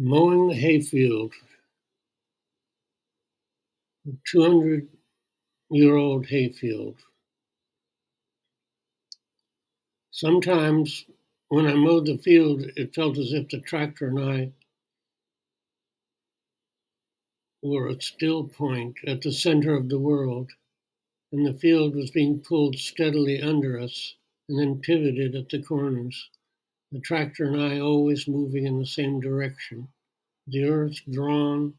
Mowing the Hay Field, a 200-year-old hayfield. Sometimes when I mowed the field, it felt as if the tractor and I were a still point at the center of the world, and the field was being pulled steadily under us and then pivoted at the corners. The tractor and I always moving in the same direction, the earth drawn,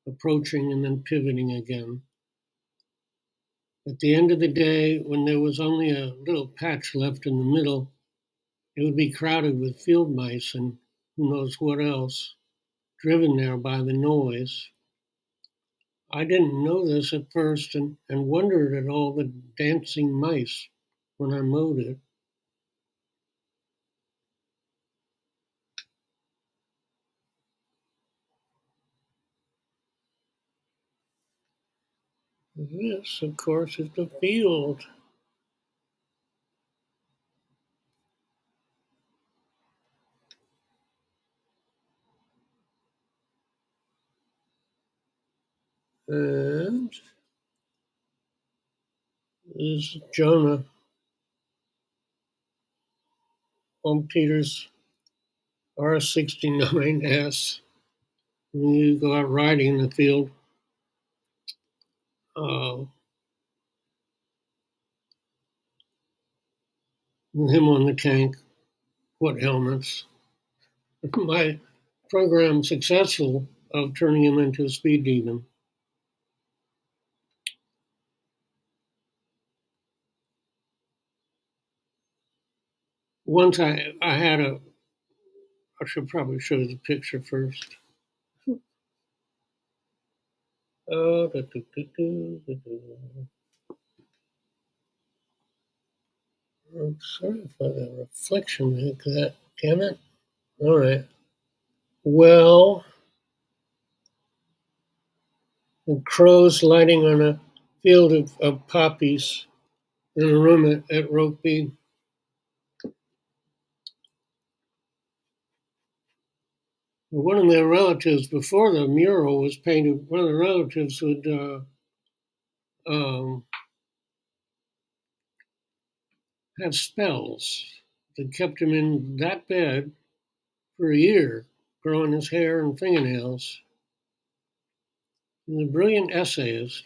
approaching, and then pivoting again. At the end of the day, when there was only a little patch left in the middle, it would be crowded with field mice and who knows what else, driven there by the noise. I didn't know this at first and wondered at all the dancing mice when I mowed it. This, of course, is the field. And this is Jonah on Peter's R69S. When you go out riding in the field, uh, with him on the tank, what helmets. My program successful of turning him into a speed demon. Once I had a, I should probably show you the picture first. Oh, I'm sorry for the reflection like that. Damn it. All right. Well, the crows lighting on a field of poppies in a room at Rokeby. One of their relatives, before the mural was painted, one of the relatives would um, have spells that kept him in that bed for a year, growing his hair and fingernails. He's a brilliant essayist.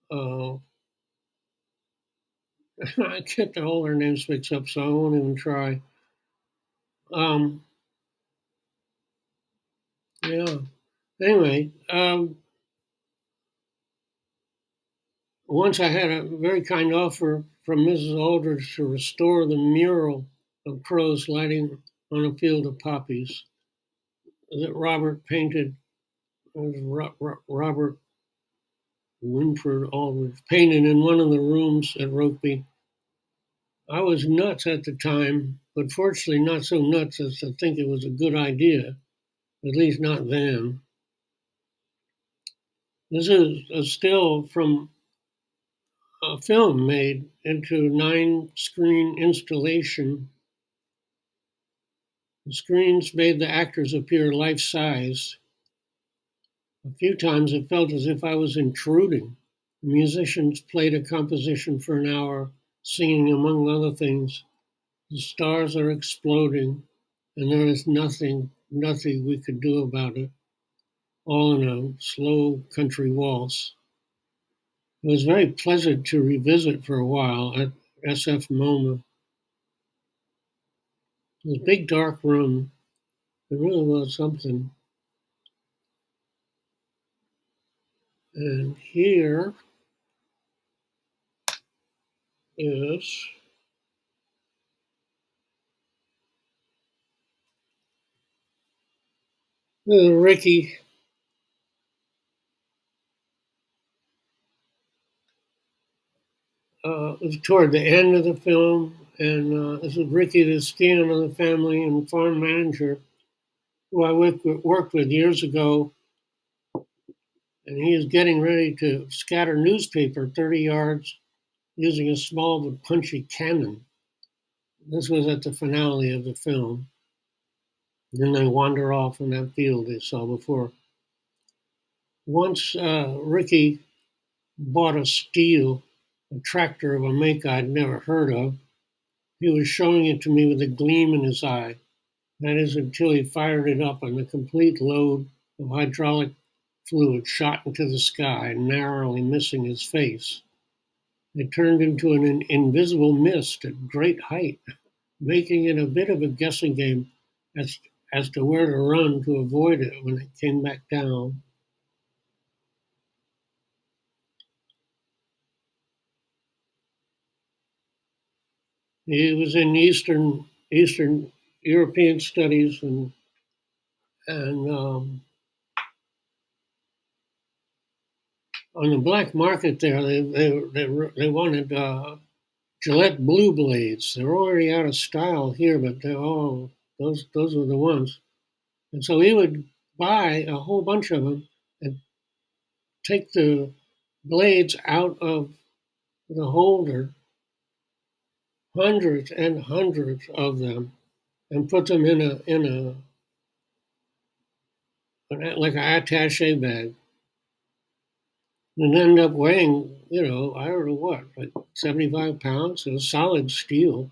Uh, I kept all their names mixed up, so I won't even try. Um, yeah. Anyway, once I had a very kind offer from Mrs. Aldrich to restore the mural of crows lighting on a field of poppies that Robert painted. Robert Winford Aldrich painted in one of the rooms at Rokeby. I was nuts at the time, but fortunately not so nuts as to think it was a good idea, at least not then. This is a still from a film made into 9-screen installation. The screens made the actors appear life-size. A few times it felt as if I was intruding. The musicians played a composition for an hour, singing, among other things, "The stars are exploding, and there is nothing we could do about it," all in a slow country waltz. It was very pleasant to revisit for a while at SF MoMA. It was a big dark room. It really was something. And here is Ricky. It was toward the end of the film, and this is Ricky, the skin of the family and farm manager, who I worked with years ago, and he is getting ready to scatter newspaper 30 yards using a small but punchy cannon. This was at the finale of the film. Then they wander off in that field they saw before. Once Ricky bought a Steel, a tractor of a make I'd never heard of. He was showing it to me with a gleam in his eye. That is until he fired it up and a complete load of hydraulic fluid shot into the sky, narrowly missing his face. It turned into an invisible mist at great height, making it a bit of a guessing game as, as to where to run to avoid it when it came back down. He was in Eastern European studies and on the black market there, they wanted Gillette Blue Blades. They're already out of style here, but those were the ones. And so he would buy a whole bunch of them and take the blades out of the holder, hundreds and hundreds of them, and put them in a like an attaché bag, and end up weighing, I don't know what, like 75 pounds. It was solid steel.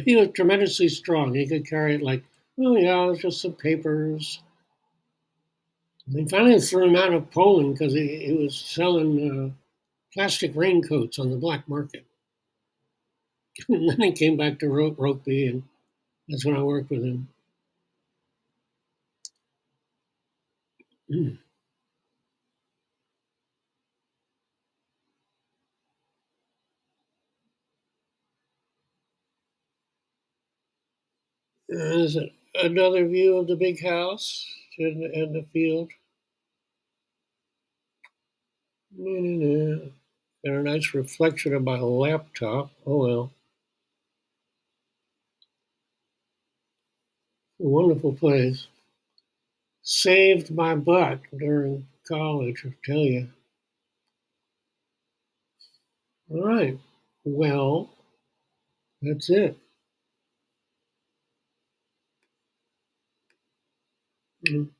He was tremendously strong. He could carry it like, oh yeah, it's just some papers. They finally threw him out of Poland because he was selling plastic raincoats on the black market. And then he came back to Rokeby, and that's when I worked with him. There's another view of the big house and the field. Got a nice reflection of my laptop. Oh well, a wonderful place. Saved my butt during college, I tell you. All right. Well, that's it. Mm.